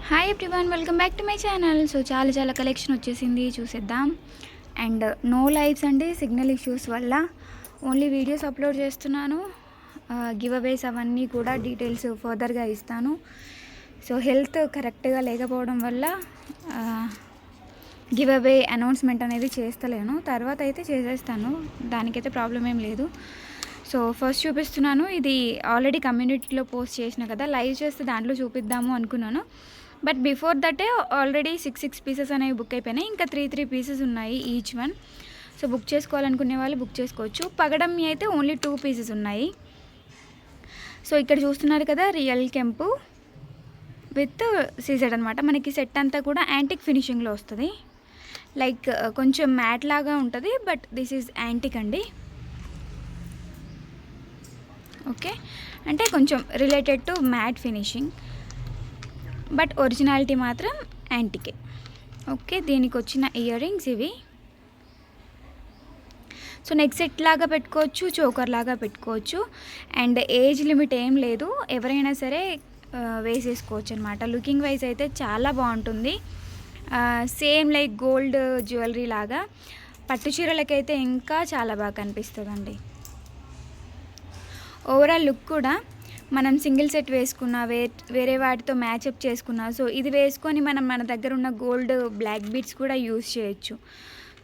Hi everyone, welcome back to my channel. So చాలా collection వచ్చేసింది, చూసేద్దాం. అండ్ నో లైవ్స్ అండి, సిగ్నల్ ఇష్యూస్ వల్ల ఓన్లీ వీడియోస్ అప్లోడ్ చేస్తున్నాను. గివ్ అవేస్ అవన్నీ కూడా డీటెయిల్స్ ఫర్దర్గా ఇస్తాను. సో హెల్త్ కరెక్ట్గా లేకపోవడం వల్ల గివ్ అవే అనౌన్స్మెంట్ అనేది చేస్తలేను. తర్వాత అయితే చేసేస్తాను, దానికైతే ప్రాబ్లం ఏం లేదు. సో ఫస్ట్ చూపిస్తున్నాను. ఇది ఆల్రెడీ కమ్యూనిటీలో పోస్ట్ చేసిన కదా, లైవ్ చేస్తే దాంట్లో చూపిద్దాము అనుకున్నాను. బట్ బిఫోర్ దటే ఆల్రెడీ సిక్స్ పీసెస్ అనేవి బుక్ అయిపోయినాయి. ఇంకా త్రీ పీసెస్ ఉన్నాయి ఈచ్ వన్. సో బుక్ చేసుకోవాలనుకునే వాళ్ళు బుక్ చేసుకోవచ్చు. పగడమ్మి అయితే ఓన్లీ 2 పీసెస్ ఉన్నాయి. సో ఇక్కడ చూస్తున్నారు కదా, రియల్ కెంపు విత్ సీజెడ్ అనమాట. మనకి సెట్ అంతా కూడా యాంటిక్ ఫినిషింగ్లో వస్తుంది. లైక్ కొంచెం మ్యాట్ లాగా ఉంటుంది, బట్ దిస్ ఈజ్ యాంటిక్ అండి. ఓకే, అంటే కొంచెం related to matte finishing, but originality మాత్రం యాంటికే. ఓకే, దీనికి వచ్చిన ఇయర్ రింగ్స్ ఇవి. సో నెక్ సెట్ లాగా పెట్టుకోవచ్చు, చోకర్ లాగా పెట్టుకోవచ్చు. అండ్ ఏజ్ లిమిట్ ఏం లేదు, ఎవరైనా సరే వేసేసుకోవచ్చు అనమాట. లుకింగ్ వైజ్ అయితే చాలా బాగుంటుంది. సేమ్ లైక్ గోల్డ్ జ్యువెలరీ లాగా. పట్టు చీరలకైతే ఇంకా చాలా బాగా కనిపిస్తుందండి. ఓవరాల్ లుక్ కూడా మనం సింగిల్ సెట్ వేసుకున్నా, వేరే వాటితో మ్యాచప్ చేసుకున్నా, సో ఇది వేసుకొని మనం మన దగ్గర ఉన్న గోల్డ్ బ్లాక్ బీడ్స్ కూడా యూస్ చేయొచ్చు.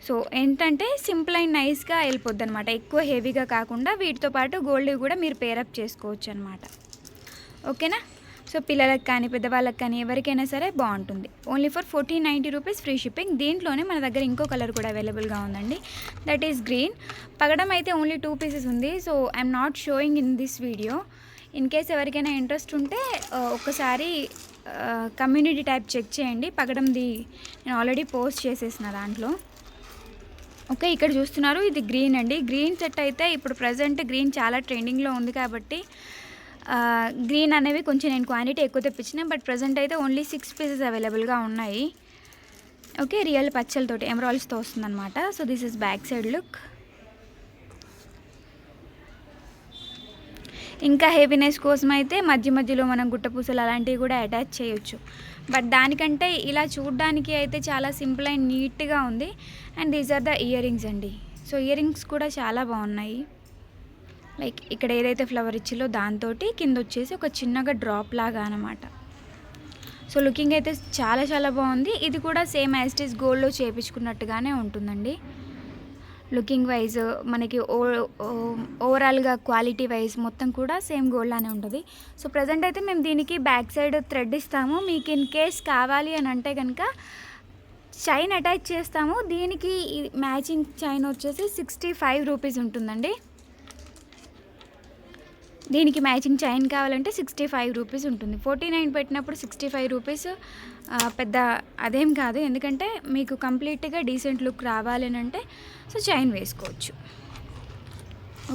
సో ఏంటంటే సింపుల్ అండ్ నైస్గా వెళ్ళిపోద్ది అనమాట. ఎక్కువ హెవీగా కాకుండా వీటితో పాటు గోల్డ్ కూడా మీరు పేరప్ చేసుకోవచ్చు అనమాట. ఓకేనా? సో పిల్లలకు కానీ పెద్దవాళ్ళకి కానీ ఎవరికైనా సరే బాగుంటుంది. Only for 1490 rupees free shipping. దీంట్లోనే మన దగ్గర ఇంకో కలర్ కూడా అవైలబుల్గా ఉందండి, దట్ ఈస్ గ్రీన్. పగడం అయితే ఓన్లీ 2 పీసెస్ ఉంది. So I'm not showing in this video. In case ఎవరికైనా ఇంట్రెస్ట్ ఉంటే ఒక్కసారి కమ్యూనిటీ ట్యాబ్ చెక్ చేయండి. పగడంది నేను ఆల్రెడీ పోస్ట్ చేసేసిన దాంట్లో. ఓకే, ఇక్కడ చూస్తున్నారు, ఇది గ్రీన్ అండి. గ్రీన్ సెట్ అయితే ఇప్పుడు ప్రజెంట్ గ్రీన్ చాలా ట్రెండింగ్లో ఉంది కాబట్టి గ్రీన్ అనేవి కొంచెం నేను క్వాంటిటీ ఎక్కువ తెప్పించిన. బట్ ప్రజెంట్ అయితే ఓన్లీ 6 పీసెస్ అవైలబుల్గా ఉన్నాయి. ఓకే, రియల్ పచ్చలతోటి ఎమరాల్స్తో వస్తుందన్నమాట. So this is back side look. ఇంకా హెవీనెస్ కోసం అయితే మధ్యలో మనం గుట్టపూసలు అలాంటివి కూడా అటాచ్ చేయొచ్చు. బట్ దానికంటే ఇలా చూడడానికి అయితే చాలా సింపుల్ అండ్ నీట్గా ఉంది. And these are the earrings అండి. సో ఇయర్ రింగ్స్ కూడా చాలా బాగున్నాయి. లైక్ ఇక్కడ ఏదైతే ఫ్లవర్ ఇచ్చిలో దాంతో కింద వచ్చేసి ఒక చిన్నగా డ్రాప్ లాగా అనమాట. సో లుకింగ్ అయితే చాలా బాగుంది. ఇది కూడా సేమ్ యాజ్ ఇట్ ఈస్ గోల్డ్లో చేయించుకున్నట్టుగానే ఉంటుందండి. లుకింగ్ వైజ్ మనకి ఓవరాల్గా క్వాలిటీ వైజ్ మొత్తం కూడా సేమ్ గోల్డ్ లానే ఉంటుంది. సో ప్రజెంట్ అయితే మేము దీనికి బ్యాక్ సైడ్ థ్రెడ్ ఇస్తాము. మీకు ఇన్ కేస్ కావాలి అని అంటే కనుక చైన్ అటాచ్ చేస్తాము. దీనికి మ్యాచింగ్ చైన్ వచ్చేసి 65 రూపీస్ ఉంటుందండి. దీనికి మ్యాచింగ్ చైన్ కావాలంటే 65 రూపీస్ ఉంటుంది. 49 పెట్టినప్పుడు 65 రూపీస్ పెద్ద అదేం కాదు, ఎందుకంటే మీకు కంప్లీట్గా డీసెంట్ లుక్ రావాలి అని అంటే సో చైన్ వేసుకోవచ్చు.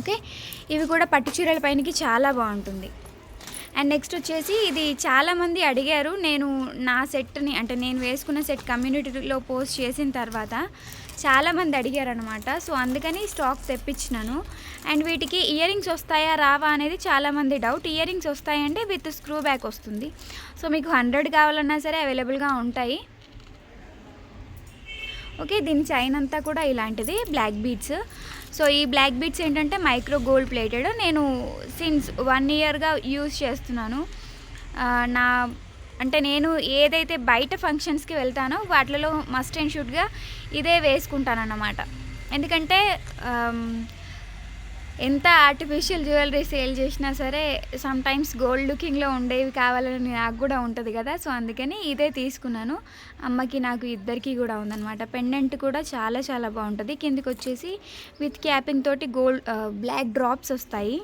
ఓకే, ఇవి కూడా పట్టు చీరల పైనకి చాలా బాగుంటుంది. అండ్ నెక్స్ట్ వచ్చేసి ఇది చాలామంది అడిగారు. నేను నా సెట్ని అంటే నేను వేసుకున్న సెట్ కమ్యూనిటీలో పోస్ట్ చేసిన తర్వాత చాలామంది అడిగారు అనమాట. సో అందుకని స్టాక్ తెప్పించినాను. అండ్ వీటికి ఇయర్ రింగ్స్ వస్తాయా రావా అనేది చాలామంది డౌట్. ఇయర్ రింగ్స్ వస్తాయంటే విత్ స్క్రూ బ్యాక్ వస్తుంది. సో మీకు 100 కావాలన్నా సరే అవైలబుల్గా ఉంటాయి. ఓకే, దీని చైన్ అంతా కూడా ఇలాంటిది బ్లాక్ బీడ్స్. సో ఈ బ్లాక్ బీడ్స్ ఏంటంటే మైక్రో గోల్డ్ ప్లేటెడ్. నేను సిన్స్ 1 ఇయర్గా యూజ్ చేస్తున్నాను. అంటే నేను ఏదైతే బయట ఫంక్షన్స్కి వెళ్తానో వాటిలో మస్ట్ అండ్ షుడ్గా ఇదే వేసుకుంటానన్నమాట. ఎందుకంటే ఎంత ఆర్టిఫిషియల్ జ్యువెలరీ సేల్ చేసినా సరే సమ్ టైమ్స్ గోల్డ్ లుకింగ్లో ఉండేవి కావాలని నాకు కూడా ఉంటుంది కదా. సో అందుకని ఇదే తీసుకున్నాను. అమ్మకి నాకు ఇద్దరికి కూడా ఉందన్నమాట. పెండెంట్ కూడా చాలా బాగుంటుంది. కిందికి వచ్చేసి విత్ క్యాపింగ్ తోటి గోల్డ్ బ్లాక్ డ్రాప్స్ వస్తాయి.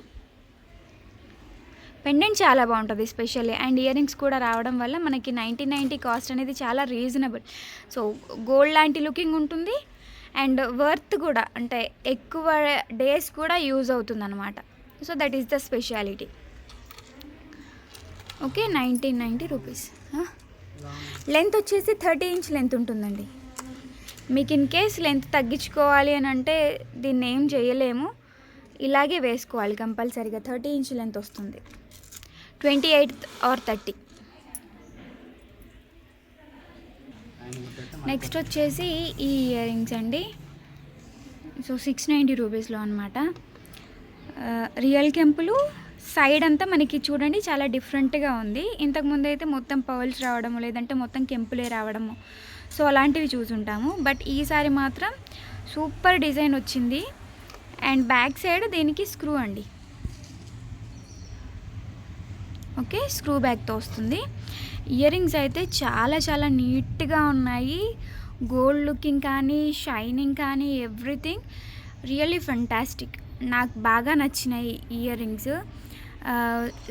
పెండెంట్ చాలా బాగుంటుంది స్పెషల్లీ. అండ్ ఇయర్ రింగ్స్ కూడా రావడం వల్ల మనకి 1990 కాస్ట్ అనేది చాలా రీజనబుల్. సో గోల్డ్ లాంటి లుకింగ్ ఉంటుంది అండ్ వర్త్ కూడా, అంటే ఎక్కువ డేస్ కూడా యూజ్ అవుతుంది అనమాట. So that is the speciality. Okay, 1990 rupees. Length వచ్చేసి 30 ఇంచ్ లెంత్ ఉంటుందండి. మీకు ఇన్ కేస్ లెంత్ తగ్గించుకోవాలి అని అంటే దీన్ని ఏం చేయలేము, ఇలాగే వేసుకోవాలి కంపల్సరీగా. 30 ఇంచ్ లెంత్ వస్తుంది, 28 or 30. నెక్స్ట్ వచ్చేసి ఈ ఇయర్ రింగ్స్ అండి. సో 690 రూపీస్లో అనమాట. రియల్ కెంపులు సైడ్ అంతా మనకి చూడండి చాలా డిఫరెంట్గా ఉంది. ఇంతకుముందు అయితే మొత్తం పర్ల్స్ రావడము, లేదంటే మొత్తం కెంపులే రావడము, సో అలాంటివి చూసుంటాము. బట్ ఈసారి మాత్రం సూపర్ డిజైన్ వచ్చింది. అండ్ బ్యాక్ సైడ్ దీనికి స్క్రూ అండి. ఓకే, స్క్రూ బ్యాక్తో వస్తుంది. ఇయర్ రింగ్స్ అయితే చాలా చాలా నీట్గా ఉన్నాయి. గోల్డ్ లుకింగ్ కానీ, షైనింగ్ కానీ, ఎవ్రీథింగ్ రియల్లీ ఫంటాస్టిక్. నాకు బాగా నచ్చినాయి ఇయర్ రింగ్స్.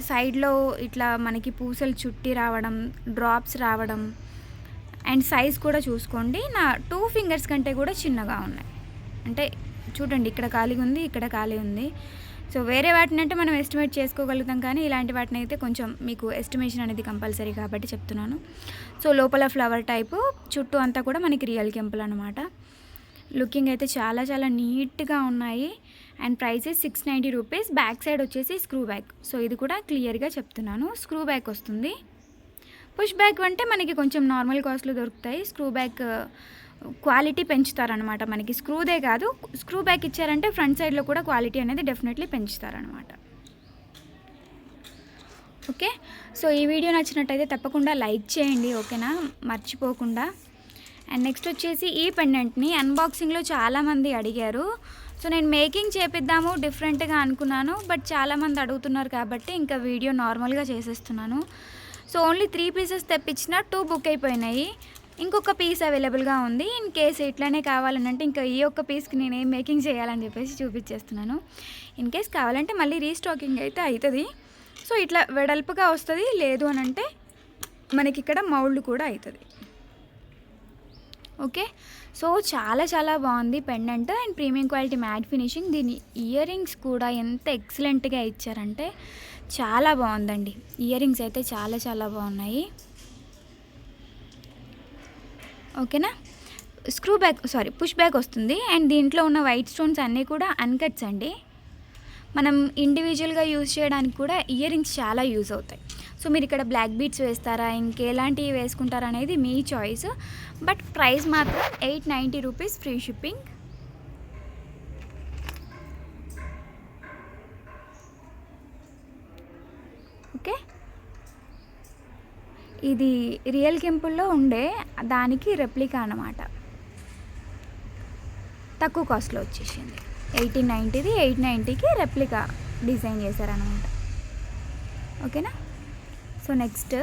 సైడ్లో ఇట్లా మనకి పూసలు చుట్టి రావడం, డ్రాప్స్ రావడం, అండ్ సైజ్ కూడా చూసుకోండి. నా 2 ఫింగర్స్ కంటే కూడా చిన్నగా ఉన్నాయి. అంటే చూడండి, ఇక్కడ ఖాళీగా ఉంది, ఇక్కడ ఖాళీ ఉంది. సో వేరే వాటిని అంటే మనం ఎస్టిమేట్ చేసుకోగలుగుతాం, కానీ ఇలాంటి వాటిని అయితే కొంచెం మీకు ఎస్టిమేషన్ అనేది కంపల్సరీ కాబట్టి చెప్తున్నాను. సో లోపల ఫ్లవర్ టైపు, చుట్టూ అంతా కూడా మనకి రియల్ కెంపుల్ అనమాట. లుకింగ్ అయితే చాలా చాలా నీట్గా ఉన్నాయి. And prices 690 rupees. Back side వచ్చేసి స్క్రూ బ్యాక్. సో ఇది కూడా క్లియర్గా చెప్తున్నాను, స్క్రూ బ్యాక్ వస్తుంది. పుష్ బ్యాక్ అంటే మనకి కొంచెం నార్మల్ కాస్ట్లో దొరుకుతాయి. స్క్రూ బ్యాక్ క్వాలిటీ పెంచుతారనమాట. మనకి స్క్రూదే కాదు, స్క్రూ బ్యాక్ ఇచ్చారంటే ఫ్రంట్ సైడ్లో కూడా క్వాలిటీ అనేది డెఫినెట్లీ పెంచుతారనమాట. ఓకే, సో ఈ వీడియో నచ్చినట్టయితే తప్పకుండా లైక్ చేయండి, ఓకేనా, మర్చిపోకుండా. అండ్ నెక్స్ట్ వచ్చేసి ఈ పెండెంట్ని అన్బాక్సింగ్లో చాలామంది అడిగారు. సో నేను మేకింగ్ చేపిద్దాము డిఫరెంట్గా అనుకున్నాను, బట్ చాలామంది అడుగుతున్నారు కాబట్టి ఇంకా వీడియో నార్మల్గా చేసేస్తున్నాను. సో ఓన్లీ 3 పీసెస్ తెప్పించిన 2 బుక్ అయిపోయినాయి. ఇంకొక పీస్ అవైలబుల్గా ఉంది. ఇన్ కేస్ ఇట్లానే కావాలనంటే ఇంకా ఈ ఒక్క పీస్కి నేను ఏం మేకింగ్ చేయాలని చెప్పేసి చూపించేస్తున్నాను. ఇన్ కేస్ కావాలంటే మళ్ళీ రీస్టాకింగ్ అయితే అవుతుంది. సో ఇట్లా వెడల్పుగా వస్తుంది, లేదు అని అంటే మనకి ఇక్కడ మౌల్డ్ కూడా అవుతుంది. ఓకే, సో చాలా చాలా బాగుంది pendant. And premium quality matte finishing. దీని ఇయర్ రింగ్స్ కూడా ఎంత ఎక్సలెంట్గా ఇచ్చారంటే చాలా బాగుందండి. ఇయర్ రింగ్స్ అయితే చాలా చాలా బాగున్నాయి, ఓకేనా. స్క్రూ బ్యాక్ పుష్ బ్యాక్ వస్తుంది. అండ్ దీంట్లో ఉన్న వైట్ స్టోన్స్ అన్నీ కూడా అన్కట్స్ అండి. మనం ఇండివిజువల్గా యూజ్ చేయడానికి కూడా ఇయర్ రింగ్స్ చాలా యూజ్ అవుతాయి. సో మీరు ఇక్కడ బ్లాక్ బీడ్స్ వేస్తారా, ఇంకెలాంటివి వేసుకుంటారా అనేది మీ చాయిస్. బట్ ప్రైస్ మాత్రం 890 రూపీస్, ఫ్రీ షిప్పింగ్. ఓకే, ఇది రియల్ కెంపుల్లో ఉండే దానికి రెప్లికా అన్నమాట. తక్కువ కాస్ట్లో వచ్చేసింది. 1890ది 890కి రెప్లికా డిజైన్ చేశారనమాట, ఓకేనా. సో నెక్స్ట్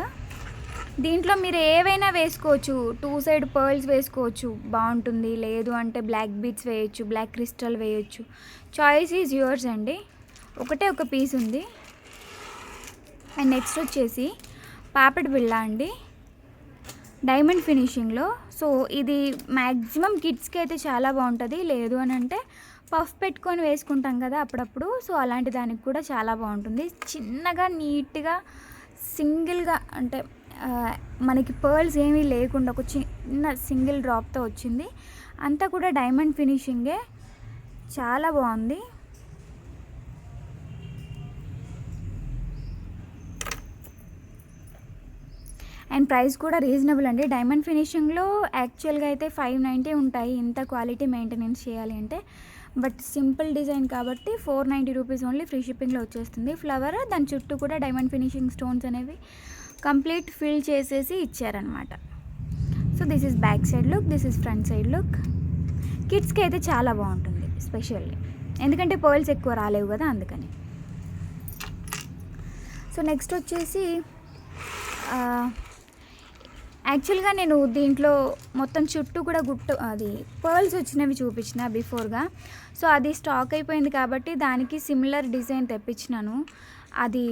దీంట్లో మీరు ఏవైనా వేసుకోవచ్చు. 2 సైడ్ పర్ల్స్ వేసుకోవచ్చు, బాగుంటుంది. లేదు అంటే బ్లాక్ బీడ్స్ వేయచ్చు, బ్లాక్ క్రిస్టల్ వేయచ్చు. చాయిస్ ఈజ్ యువర్స్ అండి. ఒకటే ఒక పీస్ ఉంది. అండ్ నెక్స్ట్ వచ్చేసి పాపిడి బిళ్ళ అండి, డైమండ్ ఫినిషింగ్లో. సో ఇది మ్యాక్సిమం కిడ్స్కి అయితే చాలా బాగుంటుంది. లేదు అని అంటే పఫ్ పెట్టుకొని వేసుకుంటాం కదా అప్పుడప్పుడు, సో అలాంటి దానికి కూడా చాలా బాగుంటుంది. చిన్నగా నీట్గా సింగిల్గా అంటే మనకి పర్ల్స్ ఏమీ లేకుండా ఒక చిన్న సింగిల్ డ్రాప్తో వచ్చింది. అంతా కూడా డైమండ్ ఫినిషింగే, చాలా బాగుంది. అండ్ ప్రైస్ కూడా రీజనబుల్ అండి. డైమండ్ ఫినిషింగ్లో యాక్చువల్గా అయితే 590 ఉంటాయి ఇంత క్వాలిటీ మెయింటెనెన్స్ చేయాలి అంటే. బట్ సింపుల్ డిజైన్ కాబట్టి 490 రూపీస్ ఓన్లీ, ఫ్రీ షిప్పింగ్లో వచ్చేస్తుంది. ఫ్లవర్, దాని చుట్టూ కూడా డైమండ్ ఫినిషింగ్ స్టోన్స్ అనేవి కంప్లీట్ ఫిల్ చేసేసి ఇచ్చారనమాట. So this is back side look, this is front side look. కిడ్స్కి అయితే చాలా బాగుంటుంది స్పెషల్లీ, ఎందుకంటే పర్ల్స్ ఎక్కువ రాలేవు కదా అందుకని. సో నెక్స్ట్ వచ్చేసి యాక్చువల్గా నేను దీంట్లో మొత్తం చుట్టూ కూడా అది పర్ల్స్ వచ్చినవి చూపించిన బిఫోర్గా. సో అది స్టాక్ అయిపోయింది కాబట్టి దానికి సిమిలర్ డిజైన్ తెప్పించినాను. అది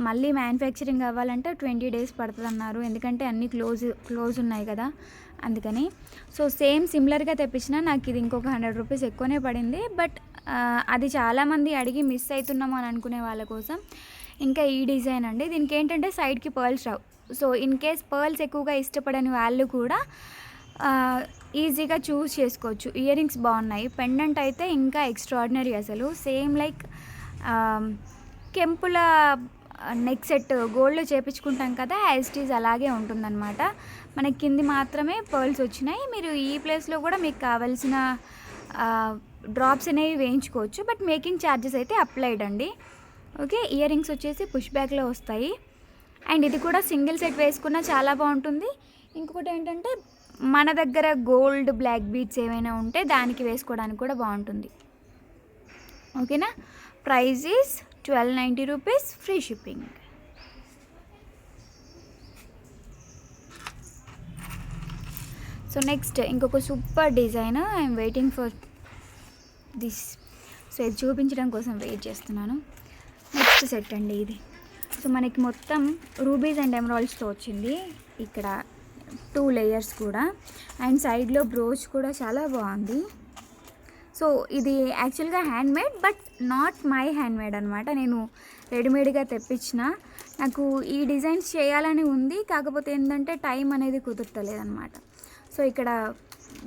మళ్ళీ మ్యానుఫ్యాక్చరింగ్ అవ్వాలంటే 20 days పడుతుంది అన్నారు, ఎందుకంటే అన్నీ క్లోజ్ ఉన్నాయి కదా అందుకని. సో సేమ్ సిమిలర్గా తెప్పించిన. నాకు ఇది ఇంకొక 100 రూపీస్ ఎక్కువనే పడింది. బట్ అది చాలామంది అడిగి మిస్ అవుతున్నాము అని అనుకునే వాళ్ళ కోసం ఇంకా ఈ డిజైన్ అండి. దీనికి ఏంటంటే సైడ్కి pearls Rao. So in case pearls ఎక్కువగా ఇష్టపడని వాళ్ళు కూడా ఈజీగా చూస్ చేసుకోవచ్చు. ఇయర్ రింగ్స్ బాగున్నాయి. పెండెంట్ అయితే ఇంకా ఎక్స్ట్రాడినరీ అసలు. సేమ్ లైక్ కెంపుల నెక్ సెట్ గోల్డ్లో చేపించుకుంటాం కదా, యాజ్ ఇట్ ఈజ్ అలాగే ఉంటుందన్నమాట. మనకి కింది మాత్రమే పర్ల్స్ వచ్చినాయి. మీరు ఈ ప్లేస్లో కూడా మీకు కావాల్సిన డ్రాప్స్ అనేవి వేయించుకోవచ్చు, బట్ మేకింగ్ ఛార్జెస్ అయితే అప్లైడ్ అండి. ఓకే, ఇయర్ రింగ్స్ వచ్చేసి పుష్ బ్యాక్లో వస్తాయి. అండ్ ఇది కూడా సింగిల్ సెట్ వేసుకున్నా చాలా బాగుంటుంది. ఇంకొకటి ఏంటంటే మన దగ్గర గోల్డ్ బ్లాక్ బీడ్స్ ఏమైనా ఉంటే దానికి వేసుకోవడానికి కూడా బాగుంటుంది. ఓకేనా, price is 1290 rupees, free shipping. So next ఇంకొక super design, I'm waiting for this. So ఇది చూపించడం కోసం వెయిట్ చేస్తున్నాను. నెక్స్ట్ సెట్ అండి ఇది. సో మనకి మొత్తం రూబీస్ అండ్ ఎమరాల్డ్స్తో వచ్చింది. ఇక్కడ 2 లేయర్స్ కూడా, అండ్ సైడ్లో బ్రోచ్ కూడా చాలా బాగుంది. సో ఇది యాక్చువల్గా handmade, but not my handmade అనమాట. నేను రెడీమేడ్గా తెప్పించిన. నాకు ఈ డిజైన్స్ చేయాలని ఉంది, కాకపోతే ఏంటంటే టైం అనేది కుదరలేదన్నమాట. సో ఇక్కడ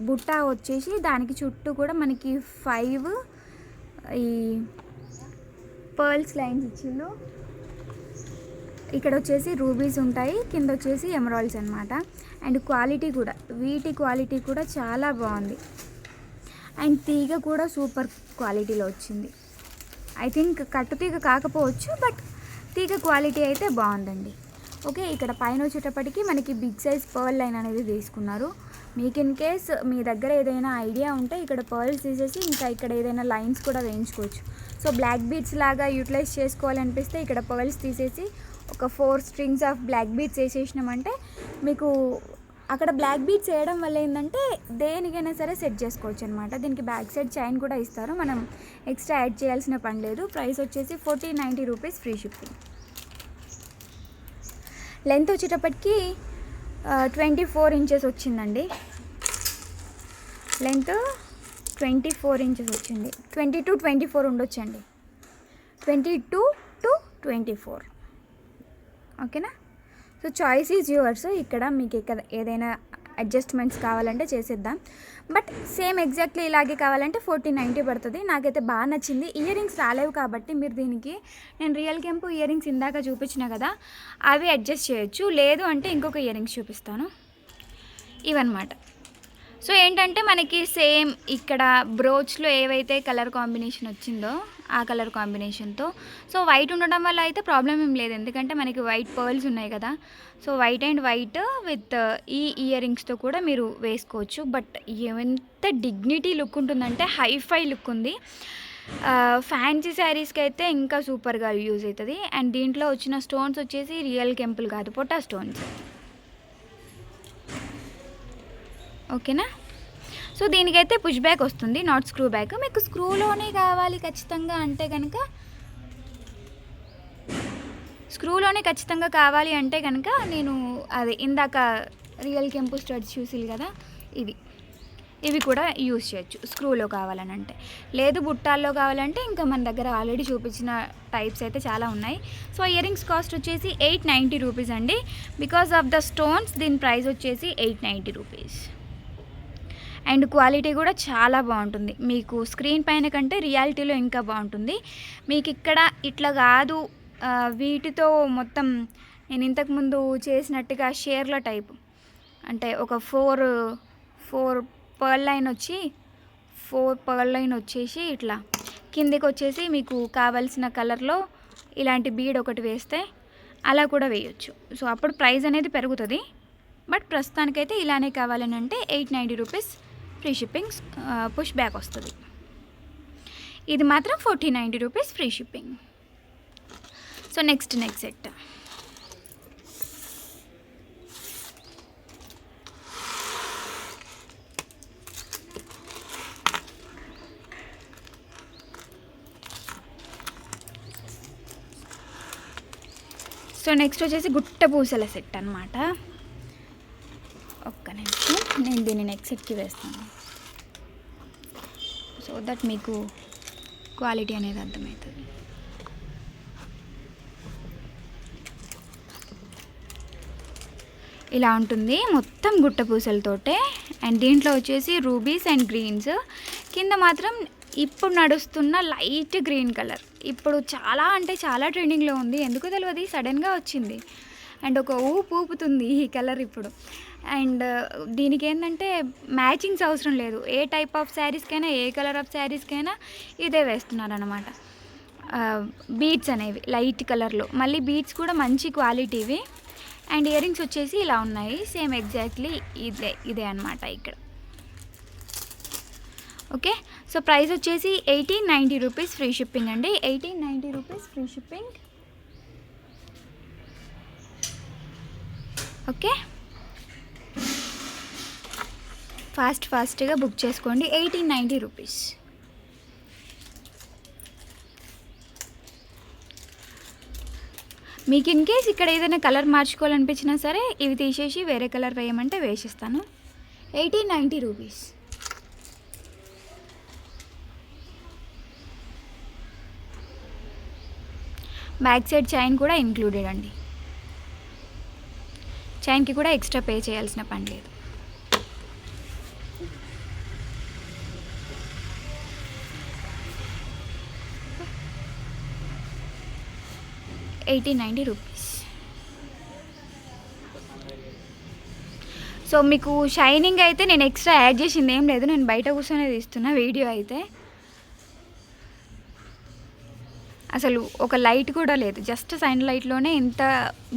బుట్ట వచ్చేసి దానికి చుట్టూ కూడా మనకి 5 ఈ పర్ల్స్ లైన్స్ ఇచ్చిండు. ఇక్కడ వచ్చేసి రూబీస్ ఉంటాయి, కింద వచ్చేసి ఎమరాల్డ్స్ అనమాట. అండ్ క్వాలిటీ కూడా, వీటి క్వాలిటీ కూడా చాలా బాగుంది. అండ్ తీగ కూడా సూపర్ క్వాలిటీలో వచ్చింది. ఐ థింక్ కట్టు తీగ కాకపోవచ్చు, బట్ తీగ క్వాలిటీ అయితే బాగుందండి. ఓకే, ఇక్కడ పైన వచ్చేటప్పటికి మనకి బిగ్ సైజ్ పర్ల్ లైన్ అనేది తీసుకున్నారు. మీకు ఇన్ కేస్ మీ దగ్గర ఏదైనా ఐడియా ఉంటే ఇక్కడ పర్ల్స్ తీసేసి ఇంకా ఇక్కడ ఏదైనా లైన్స్ కూడా వేయించుకోవచ్చు. సో బ్లాక్ బీడ్స్ లాగా యూటిలైజ్ చేసుకోవాలనిపిస్తే ఇక్కడ పర్ల్స్ తీసేసి ఒక 4 స్ట్రింగ్స్ ఆఫ్ బ్లాక్ బీడ్స్ వేసేసినామంటే మీకు అక్కడ బ్లాక్ బీడ్స్ వేయడం వల్ల ఏంటంటే దేనికైనా సరే సెట్ చేసుకోవచ్చు అనమాట. దీనికి బ్యాక్ సైడ్ చైన్ కూడా ఇస్తారు, మనం ఎక్స్ట్రా యాడ్ చేయాల్సిన పని లేదు. ప్రైస్ వచ్చేసి 1490 రూపీస్, ఫ్రీ షిప్పింగ్. లెంత్ వచ్చేటప్పటికి 24 ఇంచెస్ వచ్చిందండి. లెంత్ 24 ఇంచెస్ వచ్చింది. 22-24 ఉండొచ్చండి, 22-24. ఓకేనా, సో చాయిస్ ఈజ్ యువర్స్. ఇక్కడ మీకు ఇక్కడ ఏదైనా అడ్జస్ట్మెంట్స్ కావాలంటే చేసేద్దాం, బట్ సేమ్ ఎగ్జాక్ట్లీ ఇలాగే కావాలంటే 1490 పడుతుంది. నాకైతే బాగా నచ్చింది. ఇయర్ రింగ్స్ రాలేవు కాబట్టి మీరు దీనికి, నేను రియల్ కెంపు ఇయర్ రింగ్స్ ఇందాక చూపించిన కదా, అవి అడ్జస్ట్ చేయొచ్చు. లేదు అంటే ఇంకొక ఇయర్ రింగ్స్ చూపిస్తాను, ఇవన్నమాట. సో ఏంటంటే మనకి సేమ్ ఇక్కడ బ్రోచ్లో ఏవైతే కలర్ కాంబినేషన్ వచ్చిందో ఆ కలర్ కాంబినేషన్తో. సో వైట్ ఉండడం వల్ల అయితే ప్రాబ్లం ఏం లేదు, ఎందుకంటే మనకి వైట్ పర్ల్స్ ఉన్నాయి కదా. So white and white with ఈ ఇయర్ రింగ్స్తో కూడా మీరు వేసుకోవచ్చు. బట్ ఎంత డిగ్నిటీ లుక్ ఉంటుందంటే హైఫై లుక్ ఉంది. ఫ్యాన్సీ శారీస్కి అయితే ఇంకా సూపర్గా యూజ్ అవుతుంది. అండ్ దీంట్లో వచ్చిన స్టోన్స్ వచ్చేసి రియల్ కెంపుల్ కాదు, పొటా స్టోన్స్. ఓకేనా, సో దీనికైతే పుష్ బ్యాక్ వస్తుంది, నాట్ స్క్రూ బ్యాక్. మీకు స్క్రూలోనే కావాలి ఖచ్చితంగా అంటే కనుక, స్క్రూలోనే ఖచ్చితంగా కావాలి అంటే కనుక నేను అది ఇందాక రియల్ కెంపు స్టడ్స్ చూసి కదా, ఇవి కూడా యూజ్ చేయొచ్చు స్క్రూలో కావాలని అంటే. లేదు బుట్టాల్లో కావాలంటే ఇంకా మన దగ్గర ఆల్రెడీ చూపించిన టైప్స్ అయితే చాలా ఉన్నాయి. సో ఇయర్ రింగ్స్ కాస్ట్ వచ్చేసి 890 రూపీస్ అండి. బికాస్ ఆఫ్ ద స్టోన్స్ దీని ప్రైస్ వచ్చేసి 890 రూపీస్. అండ్ క్వాలిటీ కూడా చాలా బాగుంటుంది. మీకు స్క్రీన్ పైన కంటే రియాలిటీలో ఇంకా బాగుంటుంది. మీకు ఇక్కడ ఇట్లా కాదు, వీటితో మొత్తం నేను ఇంతకుముందు చేసినట్టుగా షేర్ల టైపు, అంటే ఒక 4 పర్ల్ లైన్ వచ్చి 4 పర్ల్ లైన్ వచ్చేసి ఇట్లా కిందికి వచ్చేసి మీకు కావాల్సిన కలర్లో ఇలాంటి బీడ్ ఒకటి వేస్తే అలా కూడా వేయొచ్చు. సో అప్పుడు ప్రైస్ అనేది పెరుగుతుంది. బట్ ప్రస్తుతానికైతే ఇలానే కావాలని అంటే 890 rupees, free shipping, push back వస్తుంది. ఇది మాత్రం 1490 rupees, free shipping. So next set. So next వచ్చేసి గుట్ట పూసల సెట్ అనమాట. ఒక్క నిమిషం, నేను దీన్ని నెక్స్ట్ సెట్కి వేస్తాను, సో దట్ మీకు క్వాలిటీ అనేది అర్థమవుతుంది. ఇలా ఉంటుంది మొత్తం గుట్ట పూసలతోటే. అండ్ దీంట్లో వచ్చేసి రూబీస్ అండ్ గ్రీన్స్, కింద మాత్రం ఇప్పుడు నడుస్తున్న లైట్ గ్రీన్ కలర్. ఇప్పుడు చాలా అంటే చాలా ట్రెండింగ్లో ఉంది, ఎందుకో తెలియదు సడన్గా వచ్చింది. అండ్ ఒక ఊపుతుంది ఈ కలర్ ఇప్పుడు. అండ్ దీనికి ఏంటంటే మ్యాచింగ్స్ అవసరం లేదు, ఏ టైప్ ఆఫ్ శారీస్కైనా ఏ కలర్ ఆఫ్ శారీస్కైనా ఇదే వేస్తున్నారు అనమాట. బీడ్స్ అనేవి లైట్ కలర్లో, మళ్ళీ బీడ్స్ కూడా మంచి క్వాలిటీవి. అండ్ ఇయర్ రింగ్స్ వచ్చేసి ఇలా ఉన్నాయి, సేమ్ ఎగ్జాక్ట్లీ ఇదే అనమాట ఇక్కడ. ఓకే, సో ప్రైస్ వచ్చేసి 1890 రూపీస్ ఫ్రీ షిప్పింగ్ అండి. 1890 రూపీస్ ఫ్రీ షిప్పింగ్. ఓకే, ఫాస్ట్గా బుక్ చేసుకోండి. 1890 రూపీస్. మీకు ఇన్ కేస్ ఇక్కడ ఏదైనా కలర్ మార్చుకోవాలనిపించినా సరే ఇవి తీసేసి వేరే కలర్ వేయమంటే వేసిస్తాను. 1890 రూపీస్. బ్యాక్ సైడ్ చైన్ కూడా ఇంక్లూడెడ్ అండి, చైన్కి కూడా ఎక్స్ట్రా పే చేయాల్సిన పని లేదు. $1890 రూపీస్. సో మీకు షైనింగ్ అయితే నేను ఎక్స్ట్రా యాడ్ చేసింది ఏం లేదు, నేను బయట కూర్చొని తీస్తున్నా వీడియో అయితే. అసలు ఒక లైట్ కూడా లేదు, జస్ట్ సన్ లైట్లోనే ఇంత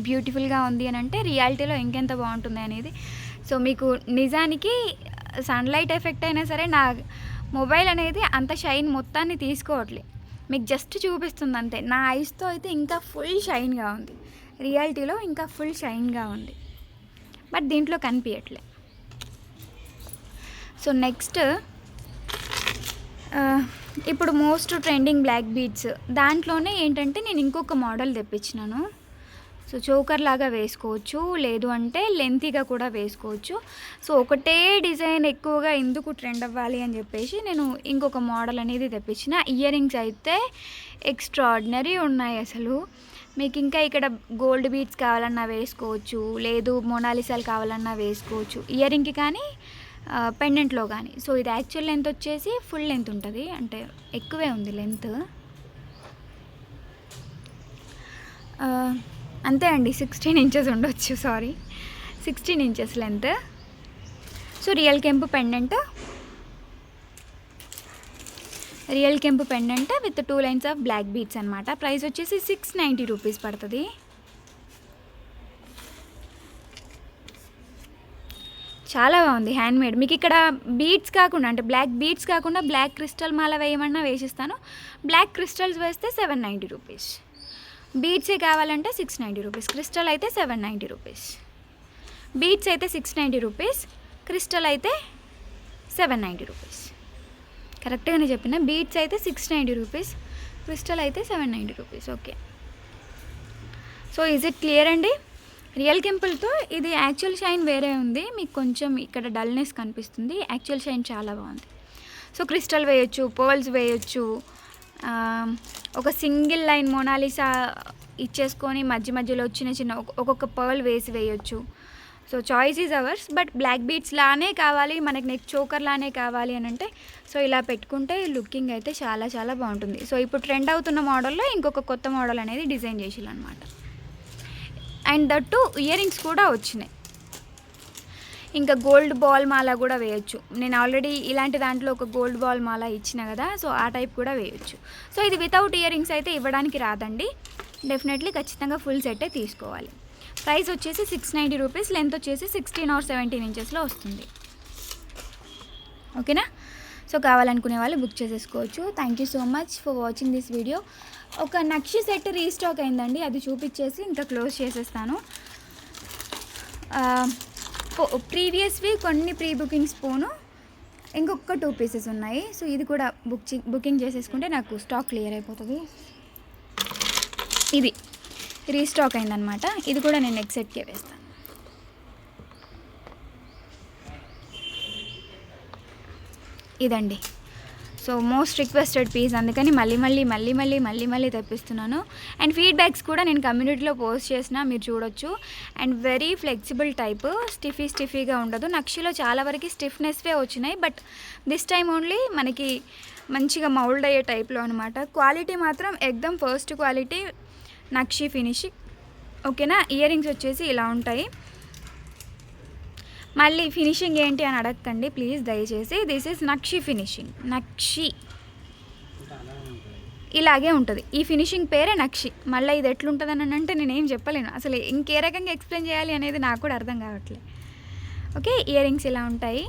బ్యూటిఫుల్గా ఉంది అని అంటే రియాలిటీలో ఇంకెంత బాగుంటుంది అనేది. సో మీకు నిజానికి సన్లైట్ ఎఫెక్ట్ అయినా సరే నా మొబైల్ అనేది అంత షైన్ మొత్తాన్ని తీసుకోవట్లే, మీకు జస్ట్ చూపిస్తుంది అంతే. నా ఐస్తో అయితే ఇంకా ఫుల్ షైన్గా ఉంది, రియాలిటీలో ఇంకా ఫుల్ షైన్గా ఉంది, బట్ దీంట్లో కనిపించట్లే. సో నెక్స్ట్ ఇప్పుడు మోస్ట్ ట్రెండింగ్ బ్లాక్ బీడ్స్, దాంట్లోనే ఏంటంటే నేను ఇంకొక మోడల్ తెప్పించినాను. సో చోకర్ లాగా వేసుకోవచ్చు, లేదు అంటే లెంతీగా కూడా వేసుకోవచ్చు. సో ఒకటే డిజైన్ ఎక్కువగా ఎందుకు ట్రెండ్ అవ్వాలి అని చెప్పేసి నేను ఇంకొక మోడల్ అనేది తెప్పించిన. ఇయర్ రింగ్స్ అయితే ఎక్స్ట్రాడినరీ ఉన్నాయి అసలు. మీకు ఇంకా ఇక్కడ గోల్డ్ బీడ్స్ కావాలన్నా వేసుకోవచ్చు, లేదు మొనాలిసాలు కావాలన్నా వేసుకోవచ్చు, ఇయర్ రింగ్కి కానీ పెండెంట్లో కానీ. సో ఇది యాక్చువల్ లెంత్ వచ్చేసి ఫుల్ లెంత్ ఉంటుంది, అంటే ఎక్కువే ఉంది లెంత్. అంతే అండి, 16 ఇంచెస్ ఉండొచ్చు, 16 ఇంచెస్ లెంత్. సో రియల్ కెంపు pendant with 2 lines of black beads అనమాట. ప్రైస్ వచ్చేసి 690 రూపీస్ పడుతుంది. చాలా బాగుంది, హ్యాండ్మేడ్. మీకు ఇక్కడ బీడ్స్ కాకుండా, అంటే బ్లాక్ బీడ్స్ కాకుండా బ్లాక్ క్రిస్టల్ మాల వేయమన్నా వేసిస్తాను. బ్లాక్ క్రిస్టల్స్ వేస్తే 790 రూపీస్. బీడ్సే కావాలంటే 690 రూపీస్, క్రిస్టల్ అయితే 790 రూపీస్. బీడ్స్ అయితే 690 రూపీస్, క్రిస్టల్ అయితే 790 రూపీస్. కరెక్ట్గానే చెప్పిన, బీడ్స్ అయితే 690 రూపీస్, క్రిస్టల్ అయితే 790 rupees. Okay, so is it clear అండి? రియల్ కెంపుల్తో ఇది యాక్చువల్ షైన్ వేరే ఉంది, మీకు కొంచెం ఇక్కడ డల్నెస్ కనిపిస్తుంది, యాక్చువల్ షైన్ చాలా బాగుంది. సో క్రిస్టల్ వేయొచ్చు, పర్ల్స్ వేయొచ్చు, ఒక సింగిల్ లైన్ మొనాలిసా ఇచ్చేసుకొని మధ్యలో చిన్న ఒక్కొక్క పర్ల్ వేయొచ్చు. So choice is ours. But black beads లానే కావాలి మనకి, నెక్ చోకర్ లానే కావాలి అని అంటే సో ఇలా పెట్టుకుంటే లుకింగ్ అయితే చాలా చాలా బాగుంటుంది. సో ఇప్పుడు ట్రెండ్ అవుతున్న మోడల్లో ఇంకొక కొత్త మోడల్ అనేది డిజైన్ చేసిల్లనమాట. అండ్ దట్టు ఇయర్ రింగ్స్ కూడా వచ్చినాయి. ఇంకా గోల్డ్ బాల్ మాల కూడా వేయచ్చు. నేను ఆల్రెడీ ఇలాంటి దాంట్లో ఒక గోల్డ్ బాల్ మాల ఇచ్చిన కదా, సో ఆ టైప్ కూడా వేయచ్చు. సో ఇది వితౌట్ ఇయర్ రింగ్స్ అయితే ఇవ్వడానికి రాదండి, డెఫినెట్లీ ఖచ్చితంగా ఫుల్ సెట్టే తీసుకోవాలి. ప్రైస్ వచ్చేసి 690 రూపీస్, లెంత్ వచ్చేసి 16 or 17 ఇంచెస్లో వస్తుంది. ఓకేనా? సో కావాలనుకునే వాళ్ళు బుక్ చేసేసుకోవచ్చు. Thank you so much for watching this video. ఒక నక్షి సెట్ రీస్టాక్ అయిందండి, అది చూపించేసి ఇంకా క్లోజ్ చేసేస్తాను. ప్రీవియస్వి కొన్ని ప్రీ బుకింగ్స్ పోను, ఇంకొక 2 పీసెస్ ఉన్నాయి. సో ఇది కూడా బుకింగ్ చేసేసుకుంటే నాకు స్టాక్ క్లియర్ అయిపోతుంది. ఇది రీస్టాక్ అయిందనమాట, ఇది కూడా నేను నెక్స్ట్ సెట్కే వేస్తాను. ఇదండి, సో మోస్ట్ రిక్వెస్టెడ్ పీస్, అందుకని మళ్ళీ తెప్పిస్తున్నాను. అండ్ ఫీడ్బ్యాక్స్ కూడా నేను కమ్యూనిటీలో పోస్ట్ చేసిన, మీరు చూడొచ్చు. అండ్ వెరీ ఫ్లెక్సిబుల్ టైప్, స్టిఫీగా ఉండదు. నక్షిలో చాలా వరకు స్టిఫ్నెస్వే వచ్చినాయి, బట్ దిస్ టైమ్ ఓన్లీ మనకి మంచిగా మౌల్డ్ అయ్యే టైప్లో అనమాట. క్వాలిటీ మాత్రం ఎక్దమ్ ఫస్ట్ క్వాలిటీ నక్షి ఫినిషింగ్. ఓకేనా. ఇయర్ రింగ్స్ వచ్చేసి ఇలా ఉంటాయి. మళ్ళీ ఫినిషింగ్ ఏంటి అని అడగకండి ప్లీజ్ దయచేసి. దిస్ ఈజ్ నక్షి ఫినిషింగ్. నక్షి ఇలాగే ఉంటుంది. ఈ ఫినిషింగ్ పేరే నక్షి. మళ్ళీ ఇది ఎట్లుంటుంది అని అంటే నేనేం చెప్పలేను అసలు. ఇంకే రకంగా ఎక్స్ప్లెయిన్ చేయాలి అనేది నాకు కూడా అర్థం కావట్లేదు. ఓకే. ఇయర్ రింగ్స్ ఇలా ఉంటాయి.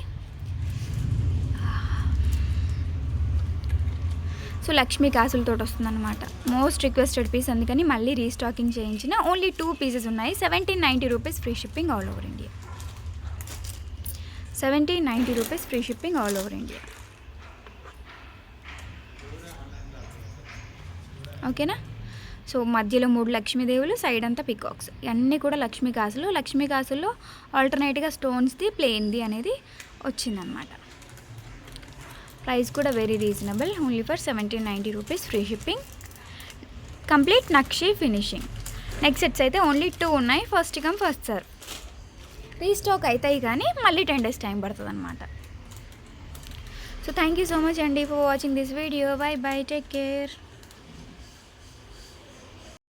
సో లక్ష్మీ కాసులతో వస్తుందన్నమాట. మోస్ట్ రిక్వెస్టెడ్ పీస్, అందుకని మళ్ళీ రీస్టాకింగ్ చేయించిన. ఓన్లీ 2 పీసెస్ ఉన్నాయి. 1790 rupees free shipping all over India. 1790 rupees free shipping all over India. ఓకేనా. సో మధ్యలో 3 లక్ష్మీదేవులు, సైడ్ అంతా పికాక్స్. ఇవన్నీ కూడా లక్ష్మీ కాసులు. లక్ష్మీ కాసుల్లో ఆల్టర్నేట్గా స్టోన్స్ది, ప్లెయిన్ది అనేది వచ్చిందనమాట. ప్రైస్ కూడా very reasonable. Only for 1790 rupees free shipping. Complete నక్షి ఫినిషింగ్. నెక్స్ట్ సెట్స్ అయితే ఓన్లీ 2 ఉన్నాయి. First come first serve. Restock అవుతాయి కానీ మళ్ళీ 10 days టైం పడుతుంది అనమాట. So thank you so much అండి for watching this video. Bye bye, take care.